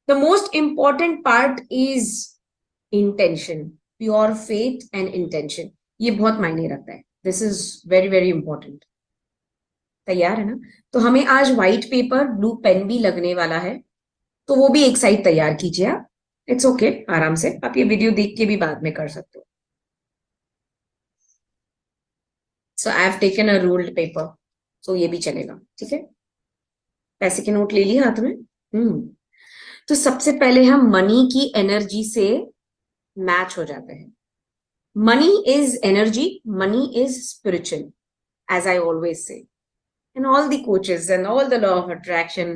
The most important part is intention, pure faith and intention. ये बहुत मायने रखता है. This is very very important. तैयार है ना? तो हमें आज व्हाइट पेपर, ब्लू पेन भी लगने वाला है, तो वो भी एक साइड तैयार कीजिए आप. इट्स ओके, आराम से आप ये वीडियो देख के भी बाद में कर सकते हो. So I have taken a ruled paper, so ये भी चलेगा. ठीक है, पैसे के नोट ले लिए हाथ में. तो सबसे पहले हम मनी की एनर्जी से मैच हो जाते हैं. Money is energy, money is spiritual, as I always say. And all the coaches and all the law of attraction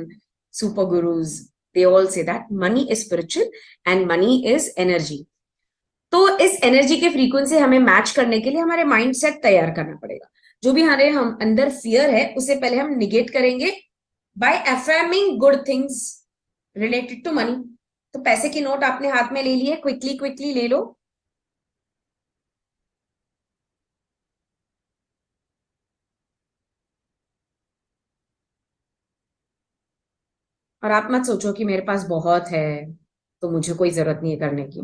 super gurus, they all say that money is spiritual and money is energy. तो इस energy के frequency हमें match करने के लिए हमारे mindset तैयार करना पड़ेगा. जो भी हमारे हम अंदर फियर है उसे पहले हम निगेट करेंगे by affirming good things related to money. तो पैसे की नोट आपने हाथ में ले लिए, क्विकली क्विकली ले लो. और आप मत सोचो कि मेरे पास बहुत है तो मुझे कोई जरूरत नहीं है करने की.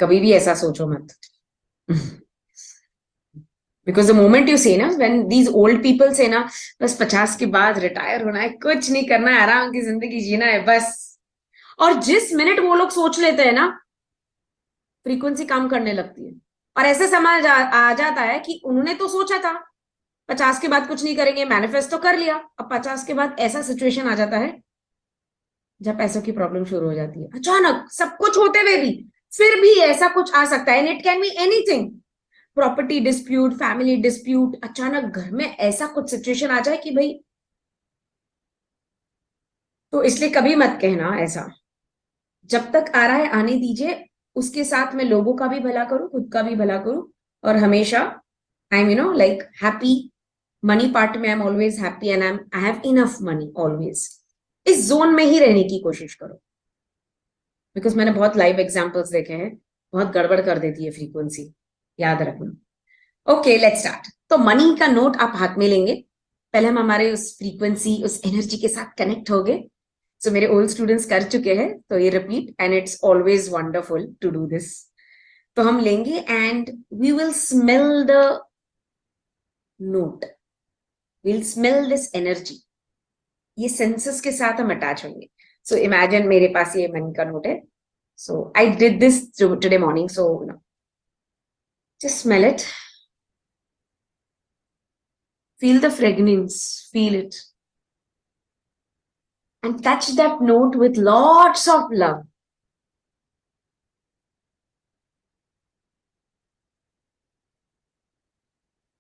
कभी भी ऐसा सोचो मत. बिकॉज द मोमेंट यू से ना, व्हेन दीज ओल्ड पीपल से ना, बस 50 के बाद रिटायर होना है, कुछ नहीं करना है, आराम की जिंदगी जीना है बस. और जिस मिनट वो लोग सोच लेते हैं ना, फ्रीक्वेंसी काम करने लगती है. और ऐसे समझ आ जाता है कि उन्होंने तो सोचा था 50 के बाद कुछ नहीं करेंगे, मैनिफेस्ट तो कर लिया. अब 50 के बाद ऐसा सिचुएशन आ जाता है जब पैसों की प्रॉब्लम शुरू हो जाती है. अचानक सब कुछ होते हुए भी फिर भी ऐसा कुछ आ सकता है. And it can be anything. Property dispute, family dispute, अचानक घर में ऐसा कुछ सिचुएशन आ जाए कि भाई. तो इसलिए कभी मत कहना ऐसा. जब तक आ रहा है आने दीजिए. उसके साथ में लोगों का भी भला करूं, खुद का भी भला करूं. और हमेशा I am like happy. Money part में I am always happy and I have enough money always. इस जोन में ही रहने की कोशिश करो. बिकॉज मैंने बहुत लाइव एग्जाम्पल्स देखे हैं, बहुत गड़बड़ कर देती है फ्रीक्वेंसी, याद रखना. Okay, let's start. तो मनी का नोट आप हाथ में लेंगे. पहले हम हमारे उस फ्रीक्वेंसी, उस एनर्जी के साथ कनेक्ट हो गए. सो मेरे ओल्ड स्टूडेंट्स कर चुके हैं, तो ये repeat, and it's always wonderful to do this. तो हम लेंगे and we will smell the note, will smell this energy. ये सेंसेस के साथ हम अटैच होंगे. सो इमेजिन मेरे पास ये मनी का नोट है. So I did this today morning. So just smell it. Feel the fragrance, feel it. And touch that note with lots of love.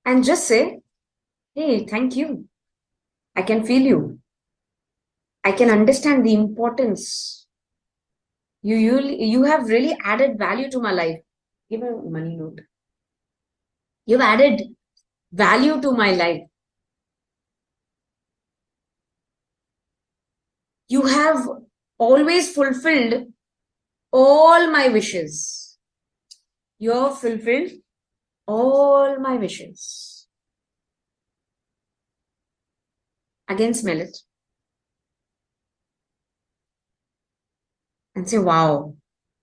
And just say, hey, thank you. I can feel you. I can understand the importance. You have really added value to my life. Give me a money note. You've added value to my life. You have always fulfilled all my wishes. You have fulfilled all my wishes. Again, smell it. And say, wow,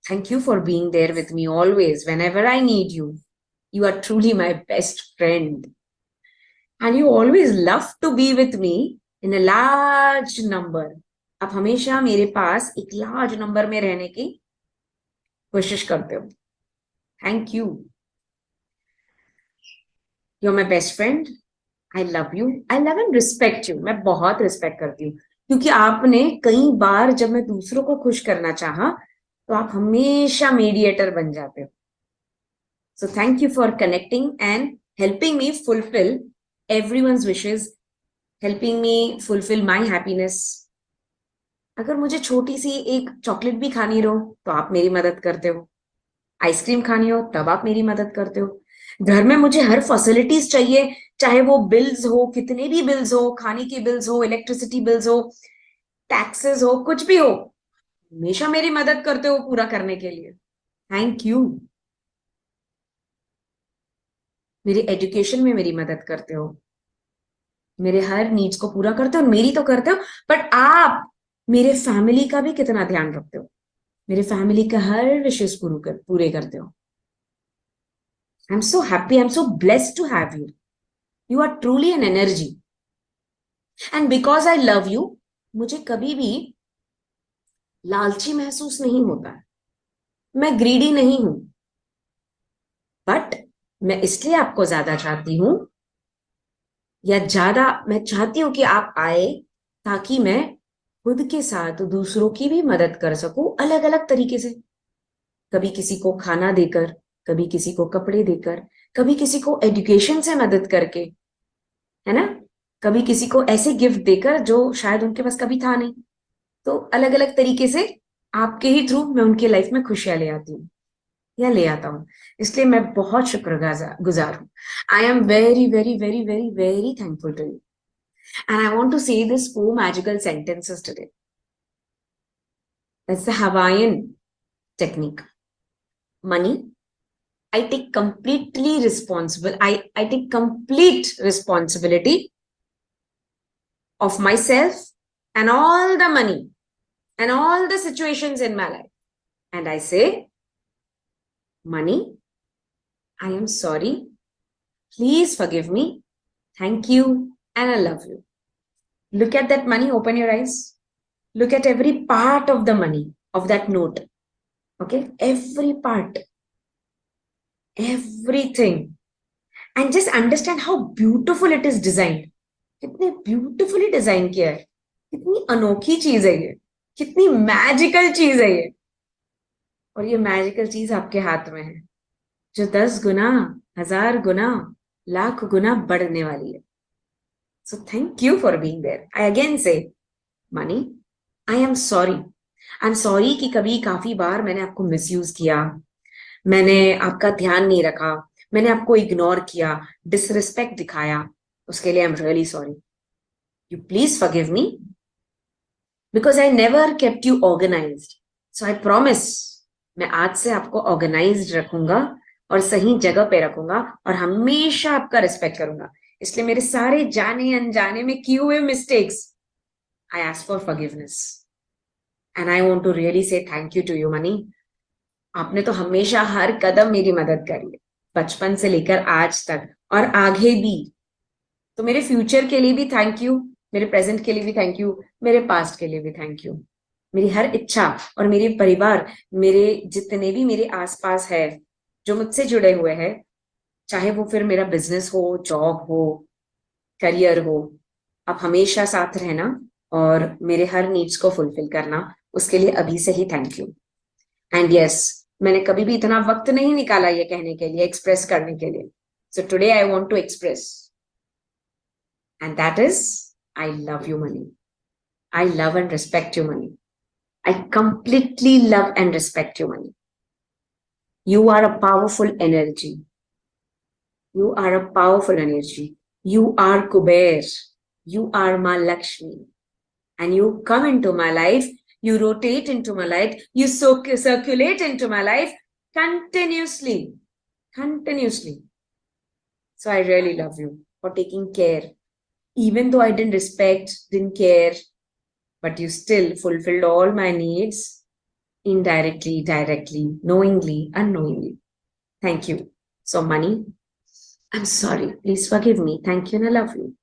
thank you for being there with me always, whenever I need you. You are truly my best friend. And you always love to be with me in a large number. आप हमेशा मेरे पास एक large number में रहने की कोशिश करते हो. Thank you. You are my best friend. I love you. I love and respect you. मैं बहुत रिस्पेक्ट करती हूँ, क्योंकि आपने कई बार जब मैं दूसरों को खुश करना चाहा तो आप हमेशा मीडिएटर बन जाते हो. सो thank you for connecting and helping me fulfil everyone's wishes, helping me fulfill my happiness. अगर मुझे छोटी सी एक चॉकलेट भी खानी रहो तो आप मेरी मदद करते हो. आइसक्रीम खानी हो तब आप मेरी मदद करते हो. घर में मुझे हर फैसिलिटीज चाहिए, चाहे वो बिल्स हो, कितने भी बिल्स हो, खाने की बिल्स हो, इलेक्ट्रिसिटी बिल्स हो, टैक्सेस हो, कुछ भी हो, हमेशा मेरी मदद करते हो पूरा करने के लिए. Thank you. मेरी एजुकेशन में मेरी मदद करते हो, मेरे हर नीड्स को पूरा करते हो. मेरी तो करते हो, बट आप मेरे फैमिली का भी कितना ध्यान रखते हो, मेरे फैमिली का हर विशेष पूरे करते हो। I am so happy, I am so blessed to have you. You are truly an energy, and because I love you, मुझे कभी भी लालची महसूस नहीं होता है। मैं ग्रीडी नहीं हूं, बट मैं इसलिए आपको ज्यादा चाहती हूं, या ज्यादा मैं चाहती हूं कि आप आए, ताकि मैं खुद के साथ दूसरों की भी मदद कर सकूं अलग अलग तरीके से। कभी किसी को खाना देकर, कभी किसी को कपड़े देकर, कभी किसी को एजुकेशन से मदद करके, है ना, कभी किसी को ऐसे गिफ्ट देकर जो शायद उनके पास कभी था नहीं। तो अलग अलग तरीके से आपके ही थ्रू मैं उनके लाइफ में खुशियां ले आती हूँ या ले आता हूँ। इसलिए मैं बहुत शुक्रगुजार गुजार हूँ। I am very very very very very thankful to you, and I want to say this 4 magical sentences today. That's the Hawaiian technique. Money, I take I take complete responsibility of myself and all the money and all the situations in my life. And I say, money, I am sorry. Please forgive me. Thank you. And I love you. Look at that money. Open your eyes. Look at every part of the money, of that note. Okay? Every part. Everything. And just understand how beautiful it is designed. कितने beautifully design किया है, कितनी अनोखी चीज है ये, कितनी magical चीज है ये। और ये मैजिकल चीज आपके हाथ में है, जो 10 गुना, 1000 गुना, लाख गुना बढ़ने वाली है। So thank you for being there. I again say, money, I am sorry. I am sorry कि कभी काफी बार मैंने आपको मिसयूज किया, मैंने आपका ध्यान नहीं रखा, मैंने आपको इग्नोर किया, डिसरिस्पेक्ट दिखाया। उसके लिए I am really sorry. You please forgive me because I never kept you organized. So I promise, मैं आज से आपको ऑर्गेनाइज्ड रखूंगा और सही जगह पे रखूंगा और हमेशा आपका रिस्पेक्ट करूंगा। इसलिए मेरे सारे जाने अनजाने में किए हुए mistakes, I ask for forgiveness, and I want to really say thank you to you money. आपने तो हमेशा हर कदम मेरी मदद करी है, बचपन से लेकर आज तक और आगे भी। तो मेरे फ्यूचर के लिए भी थैंक यू, मेरे प्रेजेंट के लिए भी थैंक यू, मेरे पास्ट के लिए भी थैंक यू। मेरी हर इच्छा और मेरे परिवार, मेरे जितने भी मेरे आसपास है जो मुझसे जुड़े हुए हैं, चाहे वो फिर मेरा बिजनेस हो, जॉब हो, करियर हो, आप हमेशा साथ रहना और मेरे हर नीड्स को फुलफिल करना, उसके लिए अभी से ही थैंक यू। एंड यस, मैंने कभी भी इतना वक्त नहीं निकाला ये कहने के लिए, एक्सप्रेस करने के लिए। So today I want to express, and that is, I love you, money. I love and respect you, money. I completely love and respect you, money. You are a powerful energy. You are a powerful energy. You are Kuber. You are Ma Lakshmi. And you come into my life, you rotate into my life, you circulate into my life continuously. Continuously. So I really love you for taking care. Even though I didn't respect, didn't care, but you still fulfilled all my needs indirectly, directly, knowingly, unknowingly. Thank you. So, money, I'm sorry. Please forgive me. Thank you and I love you.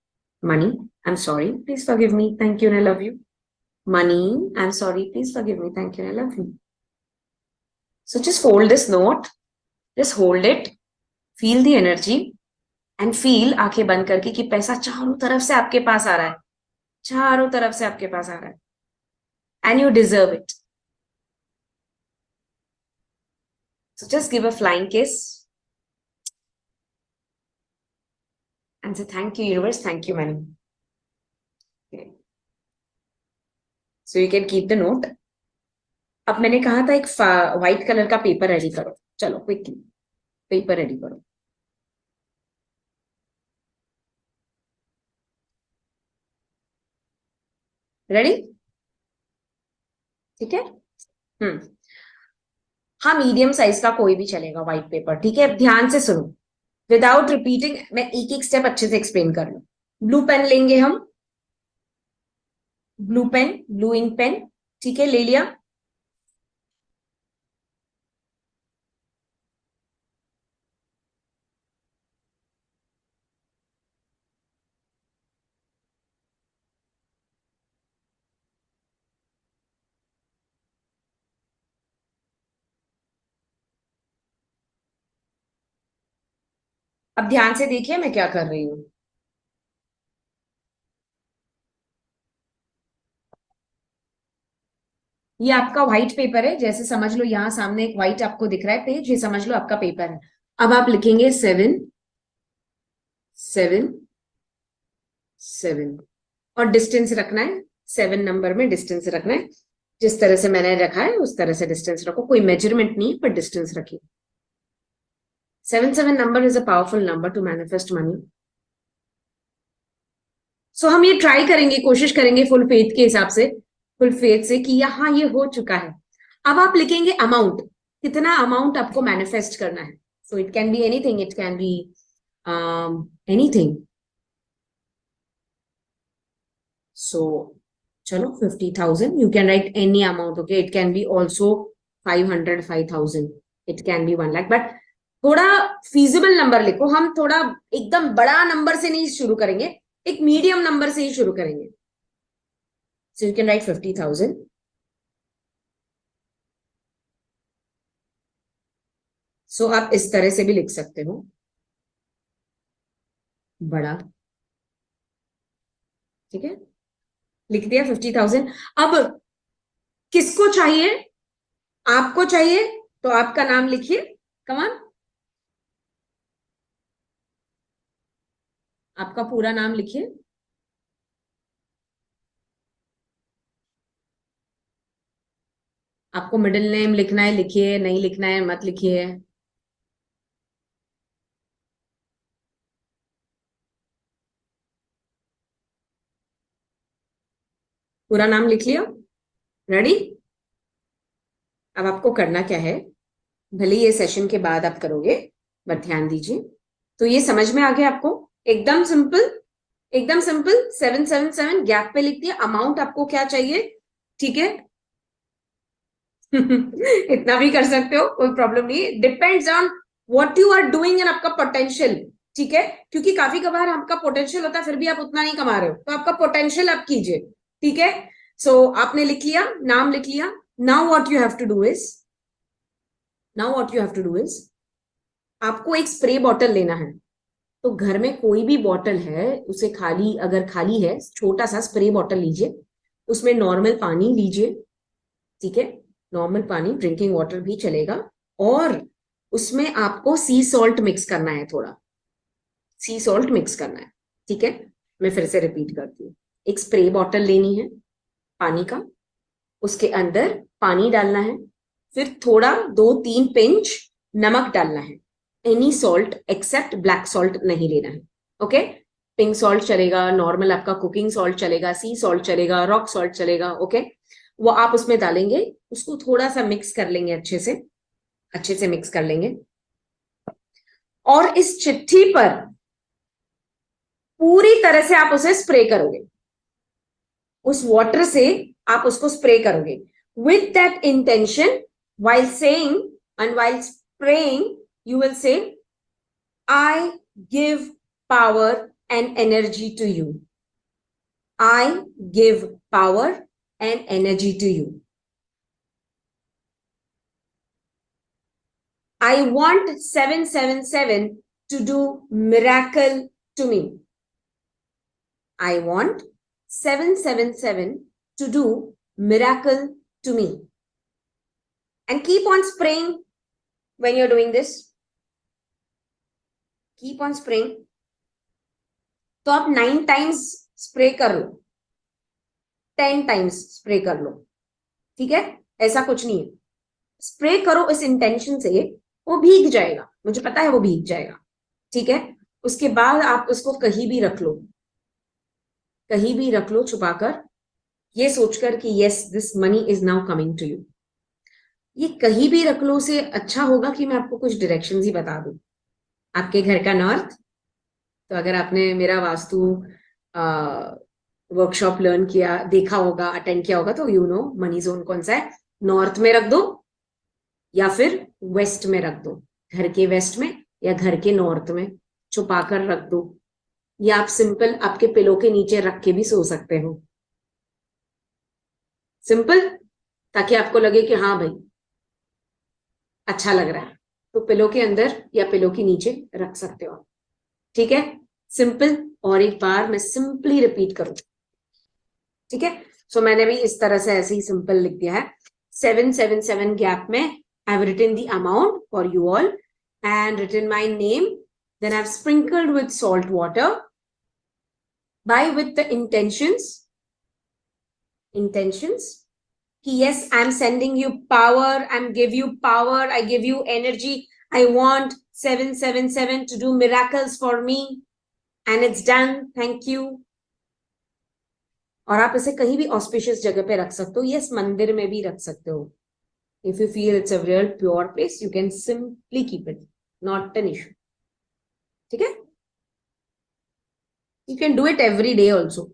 Money, I'm sorry. Please forgive me. Thank you and I love you. Money, I'm sorry. Please forgive me. Thank you and I love you. So, just hold this note. Just hold it. Feel the energy. And feel, आंखें बंद करके, कि पैसा चारों तरफ से आपके पास आ रहा है, चारों तरफ से आपके पास आ रहा है, and you deserve it. So just give a flying kiss and say thank you universe, thank you many. So you can keep the note. अब मैंने कहा था एक व्हाइट कलर का पेपर रेडी करो, चलो क्विकली पेपर रेडी करो। Ready? ठीक है। हाँ, मीडियम साइज का कोई भी चलेगा, व्हाइट पेपर, ठीक है। ध्यान से सुनो, विदाउट रिपीटिंग, मैं एक एक स्टेप अच्छे से एक्सप्लेन कर लूं। ब्लू पेन लेंगे हम, blue pen, blue ink pen, ठीक है, ले लिया। अब ध्यान से देखिए मैं क्या कर रही हूँ। ये आपका व्हाइट पेपर है, जैसे समझ लो यहाँ सामने एक व्हाइट आपको दिख रहा है पेज, ये समझ लो आपका पेपर है। अब आप लिखेंगे 7 7 7, और डिस्टेंस रखना है, 7 नंबर में डिस्टेंस रखना है। जिस तरह से मैंने रखा है उस तरह से डिस्टेंस रखो, कोई मेजरमेंट नहीं है पर डिस्टेंस रखिए। 7 number is a powerful number to manifest money. So हम ये ट्राई करेंगे, कोशिश करेंगे फुल फेथ के हिसाब से, फुल फेथ से कि यहाँ ये हो चुका है। अब आप लिखेंगे अमाउंट, कितना अमाउंट आपको मैनिफेस्ट करना है। So it can be anything, it can be anything. So चलो 50,000, you can write any amount, okay? It can be also 500, 5,000, it can be 1 lakh, but थोड़ा फीजिबल नंबर लिखो। हम थोड़ा एकदम बड़ा नंबर से नहीं शुरू करेंगे, एक मीडियम नंबर से ही शुरू करेंगे। सो यू कैन राइट 50,000। सो आप इस तरह से भी लिख सकते हो, बड़ा, ठीक है, लिख दिया 50,000। अब किसको चाहिए? आपको चाहिए तो आपका नाम लिखिए, कमान, आपका पूरा नाम लिखिए। आपको मिडिल नेम लिखना है लिखिए, नहीं लिखना है मत लिखिए। पूरा नाम लिख लिया, रेडी। अब आपको करना क्या है, भले ये सेशन के बाद आप करोगे, बट ध्यान दीजिए। तो ये समझ में आ गया आपको? एकदम सिंपल, एकदम सिंपल। 777 गैप पे लिख दिया। अमाउंट आपको क्या चाहिए, ठीक है। इतना भी कर सकते हो, कोई प्रॉब्लम नहीं है। Depends on what you are doing and आपका पोटेंशियल, ठीक है। क्योंकि काफी कभार आपका पोटेंशियल होता है फिर भी आप उतना नहीं कमा रहे हो, तो आपका पोटेंशियल आप कीजिए, ठीक है। सो आपने लिख लिया, नाम लिख लिया। Now what you have to do is, now what you have to do is, आपको एक स्प्रे बॉटल लेना है। तो घर में कोई भी बॉटल है उसे खाली, अगर खाली है, छोटा सा स्प्रे बॉटल लीजिए, उसमें नॉर्मल पानी लीजिए, ठीक है, नॉर्मल पानी, ड्रिंकिंग वाटर भी चलेगा। और उसमें आपको सी सॉल्ट मिक्स करना है, थोड़ा सी सॉल्ट मिक्स करना है, ठीक है। मैं फिर से रिपीट करती हूँ। एक स्प्रे बॉटल लेनी है पानी का, उसके अंदर पानी डालना है, फिर थोड़ा 2-3 पिंच नमक डालना है। Any salt except black salt नहीं लेना है, ओके। पिंक सॉल्ट चलेगा, नॉर्मल आपका कुकिंग सॉल्ट चलेगा, सी सॉल्ट चलेगा, रॉक सॉल्ट चलेगा, ओके। वो आप उसमें डालेंगे, उसको थोड़ा सा मिक्स कर लेंगे, अच्छे से मिक्स कर लेंगे। और इस चिट्ठी पर पूरी तरह से आप उसे स्प्रे करोगे, उस वाटर से आप उसको स्प्रे करोगे with that intention. while saying and while spraying you will say, I give power and energy to you, I give power and energy to you, I want 777 to do miracle to me, I want 777 to do miracle to me. And keep on spraying when you're doing this. Keep on spraying. तो आप 9 times spray कर लो, 10 times spray कर लो, ठीक है। ऐसा कुछ नहीं है, स्प्रे करो इस इंटेंशन से, वो भीग जाएगा, मुझे पता है वो भीग जाएगा, ठीक है। उसके बाद आप उसको कहीं भी रख लो, कहीं भी रख लो छुपाकर, ये सोचकर कि yes this money is now coming to you. ये कहीं भी रख लो से अच्छा होगा कि मैं आपको कुछ डायरेक्शंस ही बता दूं। आपके घर का नॉर्थ, तो अगर आपने मेरा वास्तु वर्कशॉप लर्न किया, देखा होगा, अटेंड किया होगा, तो यू नो मनी जोन कौन सा है। नॉर्थ में रख दो या फिर वेस्ट में रख दो, घर के वेस्ट में या घर के नॉर्थ में छुपा कर रख दो, या आप सिंपल आपके पिलो के नीचे रख के भी सो सकते हो। सिंपल, ताकि आपको लगे कि हाँ भाई अच्छा लग रहा है, तो पिलो के अंदर या पिलो के नीचे रख सकते हो। ठीक है, सिंपल। और एक बार मैं सिंपली रिपीट करूं, ठीक है। सो मैंने भी इस तरह से ऐसे ही सिंपल लिख दिया है। 777 गैप में I have written the amount for you all and written my name, then I have sprinkled with salt water by with the intentions कि yes, I'm sending you power, I'm give you power, I give you energy, I want 777 to do miracles for me and it's done, thank you। और आप इसे कहीं भी auspicious जगह पे रख सकते हो, यस मंदिर में भी रख सकते हो। If you feel it's a real pure place you can simply keep it, not an issue. ठीक है, you can do it every day also,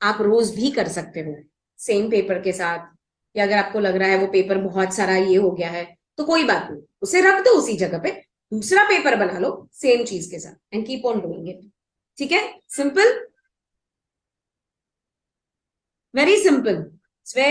आप रोज भी कर सकते हो सेम पेपर के साथ। या अगर आपको लग रहा है वो पेपर बहुत सारा ये हो गया है तो कोई बात नहीं, उसे रख दो उसी जगह पे, दूसरा पेपर बना लो सेम चीज के साथ and keep on doing it. ठीक है, simple, very simple, it's very